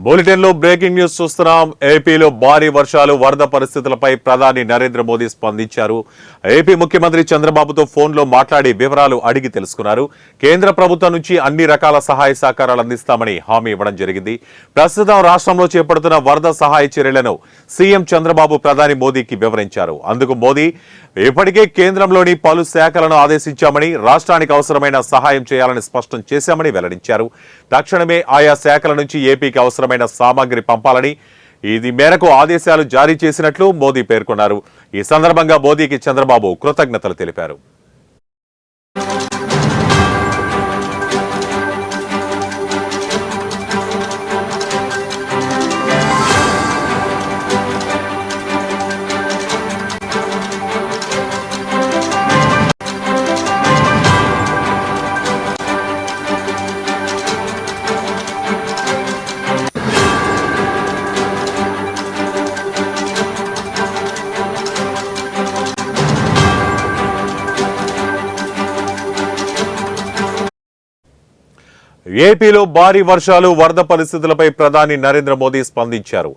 బులెటిన్లో breaking news చూస్తున్నాం. ఏపీలో భారీ వర్షాలు, వరద పరిస్థితులపై ప్రధాని నరేంద్ర మోదీ స్పందించారు. ఏపీ ముఖ్యమంత్రి చంద్రబాబుతో ఫోన్లో మాట్లాడి వివరాలు అడిగి తెలుసుకున్నారు. కేంద్ర ప్రభుత్వం నుంచి అన్ని రకాల సహాయ సహకారాలు అందిస్తామని హామీ ఇవ్వడం జరిగింది. ప్రస్తుతం రాష్ట్రంలో చేపడుతున్న వరద సహాయ చర్యలను సీఎం చంద్రబాబు ప్రధాని మోదీకి వివరించారు. అందుకు మోదీ ఇప్పటికే కేంద్రంలోని పలు శాఖలను ఆదేశించామని, రాష్ట్రానికి అవసరమైన సహాయం చేయాలని స్పష్టం చేశామని వెల్లడించారు. తక్షణమే ఆయా శాఖల నుంచి ఏపీకి అవసరమైన సామాగ్రి పంపాలని ఇది మేరకు ఆదేశాలు జారీ చేసినట్లు మోదీ పేర్కొన్నారు. ఈ సందర్భంగా మోదీకి చంద్రబాబు కృతజ్ఞతలు తెలిపారు. ఏపీలో భారీ వర్షాలు, వరద పరిస్థితులపై ప్రధాని నరేంద్ర మోదీ స్పందించారు.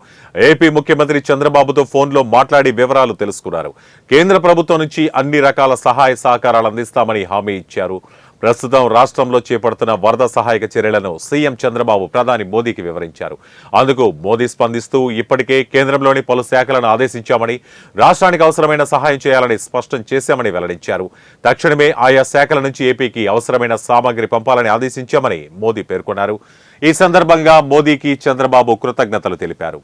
ఏపీ ముఖ్యమంత్రి చంద్రబాబుతో ఫోన్లో మాట్లాడి వివరాలు తెలుసుకున్నారు. కేంద్ర ప్రభుత్వం నుంచి అన్ని రకాల సహాయ సహకారాలు అందిస్తామని హామీ ఇచ్చారు. ప్రస్తుతం రాష్ట్రంలో చేపడుతున్న వరద సహాయక చర్యలను సీఎం చంద్రబాబు ప్రధాని మోదీకి వివరించారు. అందుకు మోదీ స్పందిస్తూ ఇప్పటికే కేంద్రంలోని పలు శాఖలను ఆదేశించామని, రాష్ట్రానికి అవసరమైన సహాయం చేయాలని స్పష్టం చేశామని వెల్లడించారు. తక్షణమే ఆయా శాఖల నుంచి ఏపీకి అవసరమైన సామాగ్రి పంపాలని ఆదేశించామని మోదీ పేర్కొన్నారు. ఈ సందర్భంగా మోదీకి చంద్రబాబు కృతజ్ఞతలు తెలిపారు.